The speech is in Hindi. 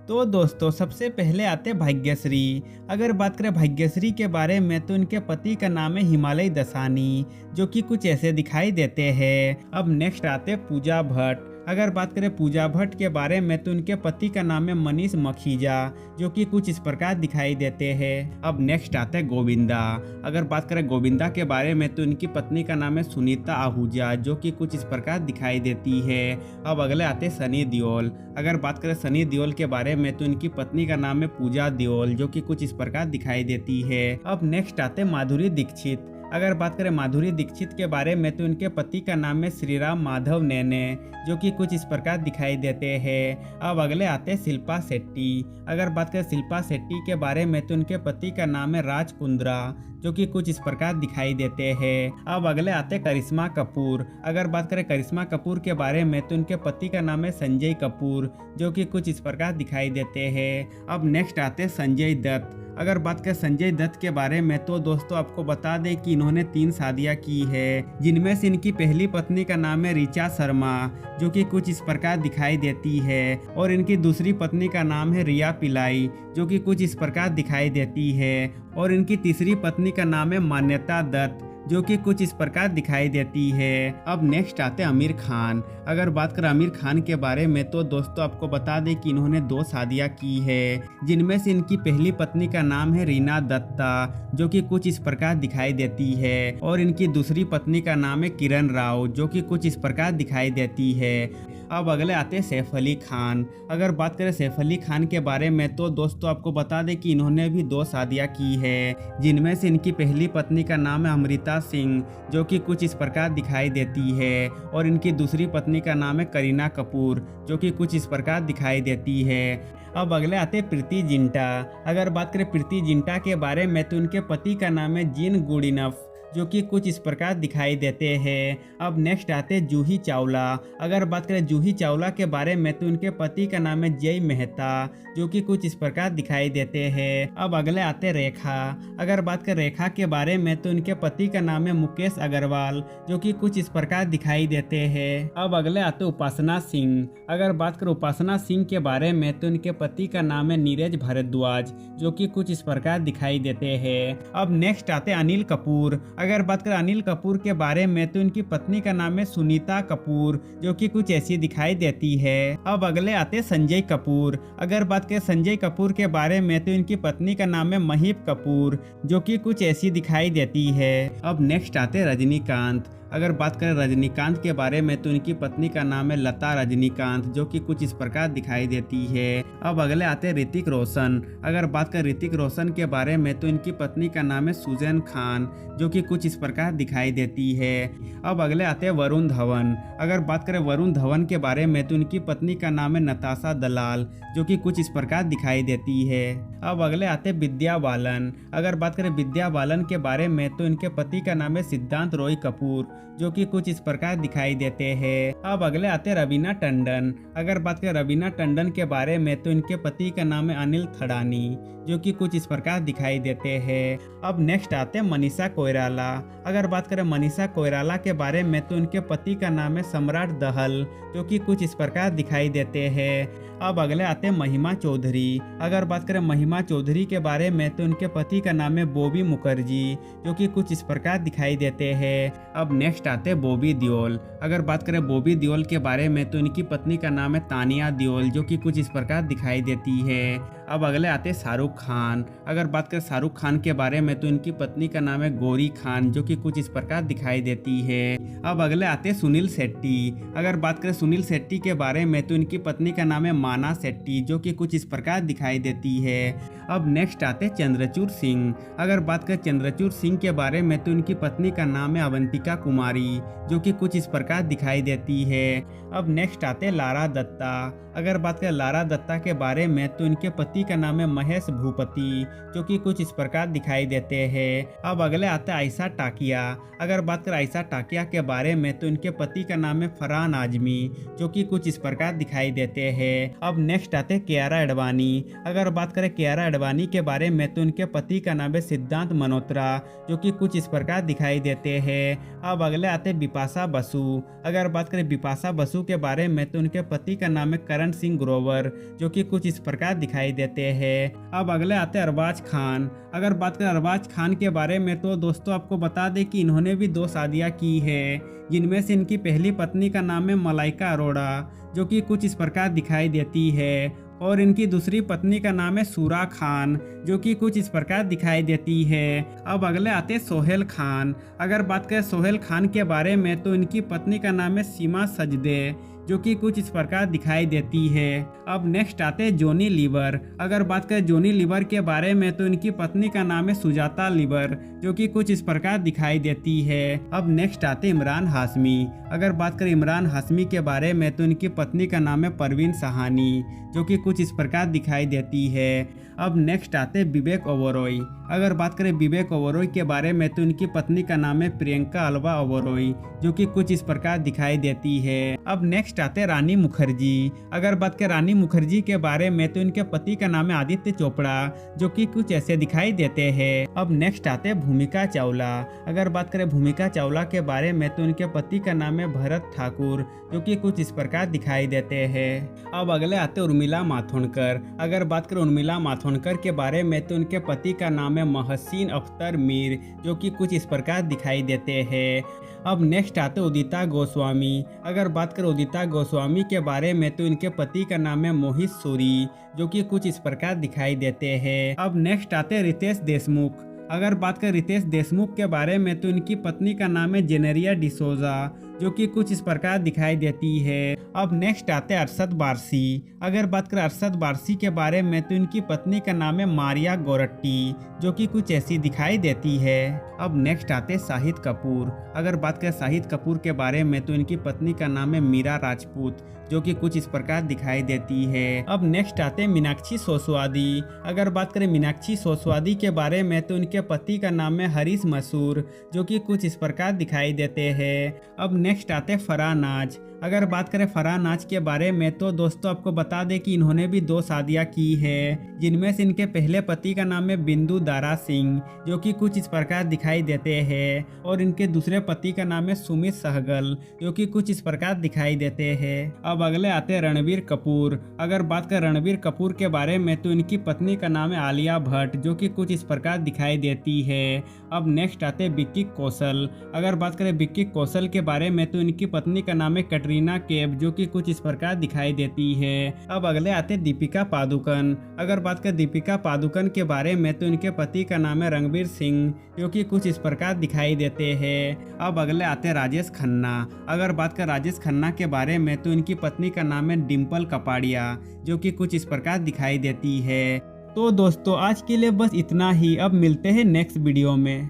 तो दोस्तों सबसे पहले आते भाग्यश्री। अगर बात करें भाग्यश्री के बारे में तो इनके पति का नाम है हिमालय दसानी, जो कि कुछ ऐसे दिखाई देते हैं। अब नेक्स्ट आते पूजा भट्ट। अगर बात करें पूजा भट्ट के बारे में तो उनके पति का नाम है मनीष मखीजा, जो कि कुछ इस प्रकार दिखाई देते हैं। अब नेक्स्ट आते हैं गोविंदा। अगर बात करें गोविंदा के बारे में तो उनकी पत्नी का नाम है सुनीता आहूजा, जो कि कुछ इस प्रकार दिखाई देती है। अब अगले आते सनी देओल। अगर बात करें सनी देओल के बारे में तो उनकी पत्नी का नाम है पूजा देओल, जो कि कुछ इस प्रकार दिखाई देती है। अब नेक्स्ट आते माधुरी दीक्षित। अगर बात करें माधुरी दीक्षित के बारे में तो उनके पति का नाम है श्रीराम माधव नैने, जो कि कुछ इस प्रकार दिखाई देते हैं। अब अगले आते हैं शिल्पा शेट्टी। अगर बात करें शिल्पा शेट्टी के बारे में तो उनके पति का नाम है राज कुंद्रा, जो कि कुछ इस प्रकार दिखाई देते हैं। अब अगले आते करिश्मा कपूर। अगर बात करें करिश्मा कपूर के बारे में तो उनके पति का नाम है संजय कपूर, जो कि कुछ इस प्रकार दिखाई देते हैं। अब नेक्स्ट आते संजय दत्त। अगर बात करें संजय दत्त के बारे में तो दोस्तों आपको बता दें कि इन्होंने 3 शादियां की है, जिनमें से इनकी पहली पत्नी का नाम है ऋचा शर्मा, जो कि कुछ इस प्रकार दिखाई देती है, और इनकी दूसरी पत्नी का नाम है रिया पिलाई, जो कि कुछ इस प्रकार दिखाई देती है, और इनकी तीसरी पत्नी का नाम है मान्यता दत्त, जो कि कुछ इस प्रकार दिखाई देती है। अब नेक्स्ट आते हैं आमिर खान। अगर बात करें आमिर खान के बारे में तो दोस्तों आपको बता दें कि इन्होंने 2 शादियां की है, जिनमें से इनकी पहली पत्नी का नाम है रीना दत्ता, जो कि कुछ इस प्रकार दिखाई देती है, और इनकी दूसरी पत्नी का नाम है किरण राव, जो कि कुछ इस प्रकार दिखाई देती है। अब अगले आते हैं सैफ अली खान। अगर बात करें सैफ अली खान के बारे में तो दोस्तों आपको बता दें कि इन्होंने भी 2 शादियां की है, जिनमें से इनकी पहली पत्नी का नाम है अमृता सिंह, जो कि कुछ इस प्रकार दिखाई देती है, और इनकी दूसरी पत्नी का नाम है करीना कपूर, जो कि कुछ इस प्रकार दिखाई देती है। अब अगले आते प्रीति जिंटा। अगर बात करें प्रीति जिंटा के बारे में तो उनके पति का नाम है जीन गुडिनफ, जो कि कुछ इस प्रकार दिखाई देते हैं। अब नेक्स्ट आते जूही चावला। अगर बात करें जूही चावला के बारे में तो उनके पति का नाम है जय मेहता, जो कि कुछ इस प्रकार दिखाई देते हैं। अब अगले आते रेखा। अगर बात करें रेखा के बारे में तो उनके पति का नाम है मुकेश अग्रवाल, जो कि कुछ इस प्रकार दिखाई देते हैं। अब अगले आते उपासना सिंह। अगर बात करें उपासना सिंह के बारे में तो उनके पति का नाम है नीरज भारद्वाज, जो कि कुछ इस प्रकार दिखाई देते हैं। अब नेक्स्ट आते अनिल कपूर। अगर बात करें अनिल कपूर के बारे में तो उनकी पत्नी का नाम है सुनीता कपूर, जो कि कुछ ऐसी दिखाई देती है। अब अगले आते संजय कपूर। अगर बात करें संजय कपूर के बारे में तो इनकी पत्नी का नाम है महीप कपूर, जो कि कुछ ऐसी दिखाई देती है। अब नेक्स्ट आते रजनीकांत। अगर बात करें रजनीकांत के बारे में तो इनकी पत्नी का नाम है लता रजनीकांत, जो कि कुछ इस प्रकार दिखाई देती है। अब अगले आते ऋतिक रोशन। अगर बात करें ऋतिक रोशन के बारे में तो इनकी पत्नी का नाम है सुजैन खान, जो कि कुछ इस प्रकार दिखाई देती है। अब अगले आते हैं वरुण धवन। अगर बात करें वरुण धवन के बारे में तो इनकी पत्नी का नाम है नताशा दलाल, जो कि कुछ इस प्रकार दिखाई देती है। अब अगले आते विद्या बालन। अगर बात करें विद्या बालन के बारे में तो इनके पति का नाम है सिद्धांत रॉय कपूर, जो कि कुछ इस प्रकार दिखाई देते हैं। अब अगले आते रवीना टंडन। अगर बात करें रवीना टंडन के बारे में तो इनके पति का नाम है अनिल थड़ानी, जो कि कुछ इस प्रकार दिखाई देते हैं। अब नेक्स्ट आते हैं मनीषा कोइराला। अगर बात करें मनीषा कोइराला के बारे में तो उनके पति का नाम है सम्राट दहल, जो कि कुछ इस प्रकार दिखाई देते हैं। अब अगले आते हैं महिमा चौधरी। अगर बात करें महिमा चौधरी के बारे में तो उनके पति का नाम है बॉबी मुखर्जी, जो कि कुछ इस प्रकार दिखाई देते हैं। अब नेक्स्ट आते हैं बॉबी देओल। अगर बात करें बॉबी देओल के बारे में तो इनकी पत्नी का नाम है तानिया देओल, जो कि कुछ इस प्रकार दिखाई देती है। अब अगले आते हैं शाहरुख खान। अगर बात करें शाहरुख खान के बारे में तो इनकी पत्नी का नाम है गौरी खान, जो कि कुछ इस प्रकार दिखाई देती है। अब अगले आते हैं सुनील शेट्टी। अगर बात करें सुनील शेट्टी के बारे में तो इनकी पत्नी का नाम है माना शेट्टी, जो कि कुछ इस प्रकार दिखाई देती है। अब नेक्स्ट आते हैं चंद्रचूड़ सिंह। अगर बात करें चंद्रचूड़ सिंह के बारे में तो इनकी पत्नी का नाम है अवंतिका कुमारी, जो कि कुछ इस प्रकार दिखाई देती है। अब नेक्स्ट आते हैं लारा दत्ता। अगर बात करें लारा दत्ता के बारे में तो इनके पति का नाम है महेश भूपति, जो कि कुछ इस प्रकार दिखाई देते हैं। अब अगले आते हैं आयशा टाकिया। अगर बात करें आयशा टाकिया के बारे में तो इनके पति का नाम है फरहान आजमी, जो कि कुछ इस प्रकार दिखाई देते हैं। अब नेक्स्ट आते हैं कियारा अडवाणी। अगर बात करें कियारा अडवाणी के बारे में तो उनके पति का नाम है सिद्धांत मल्होत्रा, जो कि कुछ इस प्रकार दिखाई देते हैं। अब अगले आते हैं बिपाशा बसु। अगर बात करें बिपाशा बसु के बारे में तो उनके पति का नाम है करण करण सिंह ग्रोवर, जो कि कुछ इस प्रकार दिखाई देते हैं। अब अगले आते हैं अरबाज खान। अगर बात करें अरबाज खान के बारे में तो दोस्तों आपको बता दें कि इन्होंने भी 2 शादियाँ की है, जिनमें से इनकी पहली पत्नी का नाम है मलाइका अरोड़ा, जो कि कुछ इस प्रकार दिखाई देती है, और इनकी दूसरी पत्नी का नाम है सूरा खान, जो कि कुछ इस प्रकार दिखाई देती है। अब अगले आते हैं सोहेल खान। अगर बात करें सोहेल खान के बारे में तो इनकी पत्नी का नाम है सीमा सजदे, जो कि कुछ इस प्रकार दिखाई देती है। अब नेक्स्ट आते हैं जोनी लीवर। अगर बात करें जोनी लीवर के बारे में तो इनकी पत्नी का नाम है सुजाता लीवर, जो कि कुछ इस प्रकार दिखाई देती है। अब नेक्स्ट आते हैं इमरान हाशमी। अगर बात करें इमरान हाशमी के बारे में तो इनकी पत्नी का नाम है परवीन सहानी, जो कि कुछ इस प्रकार दिखाई देती है। अब नेक्स्ट आते हैं विवेक ओबेरॉय। अगर बात करें विवेक ओबेरॉय के बारे में तो इनकी पत्नी का नाम है प्रियंका अल्वा ओबेरॉय, जो कि कुछ इस प्रकार दिखाई देती है। अब नेक्स्ट आते हैं रानी मुखर्जी। अगर बात करें रानी मुखर्जी के बारे में तो इनके पति का नाम है आदित्य चोपड़ा, जो कि कुछ ऐसे दिखाई देते हैं। अब नेक्स्ट आते हैं भूमिका चावला। अगर बात करें भूमिका चावला के बारे में तो इनके पति का नाम है भरत ठाकुर, जो कि कुछ इस प्रकार दिखाई देते हैं। अब अगले आते हैं उर्मिला मातोंडकर। अगर बात करें उर्मिला मातोंडकर के बारे में तो उनके पति का नाम है महसीन अख्तर मीर, जो कि कुछ इस प्रकार दिखाई देते हैं। अब नेक्स्ट आते उदिता गोस्वामी। अगर बात करें उदिता गोस्वामी के बारे में तो इनके पति का नाम है मोहित सूरी, जो कि कुछ इस प्रकार दिखाई देते हैं। अब नेक्स्ट आते रितेश देशमुख। अगर बात करें रितेश देशमुख के बारे में तो इनकी पत्नी का नाम है जेनेरिया डिसोजा, जो कि कुछ इस प्रकार दिखाई देती है। अब नेक्स्ट आते हैं अरशद वारसी। अगर बात करें अरशद वारसी के बारे में तो इनकी पत्नी का नाम है मारिया गोरट्टी, जो कि कुछ ऐसी दिखाई देती है। अब नेक्स्ट आते हैं शाहिद कपूर। अगर बात करें शाहिद कपूर के बारे में तो इनकी पत्नी का नाम है मीरा राजपूत, जो कि कुछ इस प्रकार दिखाई देती है। अब नेक्स्ट आते हैं मीनाक्षी सोसवादी। अगर बात करें मीनाक्षी सोसवादी के बारे में तो इनके पति का नाम है हरीश मसूर, जो कि कुछ इस प्रकार दिखाई देते हैं। अब नेक्स्ट आते हैं फराह नाज। अगर बात करें फराह नाज के बारे में तो दोस्तों आपको बता दें कि इन्होंने भी 2 शादियां की है, जिनमें से इनके पहले पति का नाम है बिंदु दारा सिंह, जो कि कुछ इस प्रकार दिखाई देते हैं, और इनके दूसरे पति का नाम है सुमित सहगल, जो कि कुछ इस प्रकार दिखाई देते हैं। अब अगले आते हैं रणबीर कपूर। अगर बात करें रणबीर कपूर के बारे में तो इनकी पत्नी का नाम है आलिया भट्ट, जो कि कुछ इस प्रकार दिखाई देती है। अब नेक्स्ट आते हैं विक्की कौशल। अगर बात करें विक्की कौशल के बारे में तो इनकी पत्नी का नाम है कटरीना कैफ, जो कि कुछ इस प्रकार दिखाई देती है। अब अगले आते हैं दीपिका पादुकोण। अगर बात करें दीपिका पादुकोण के बारे में तो इनके पति का नाम है रणवीर सिंह, जो कि कुछ इस प्रकार दिखाई देते हैं। अब अगले आते हैं राजेश खन्ना। अगर बात करें राजेश खन्ना के बारे में तो इनकी पत्नी का नाम है डिम्पल कपाड़िया, जो कि कुछ इस प्रकार दिखाई देती है। तो दोस्तों आज के लिए बस इतना ही। अब मिलते हैं नेक्स्ट वीडियो में।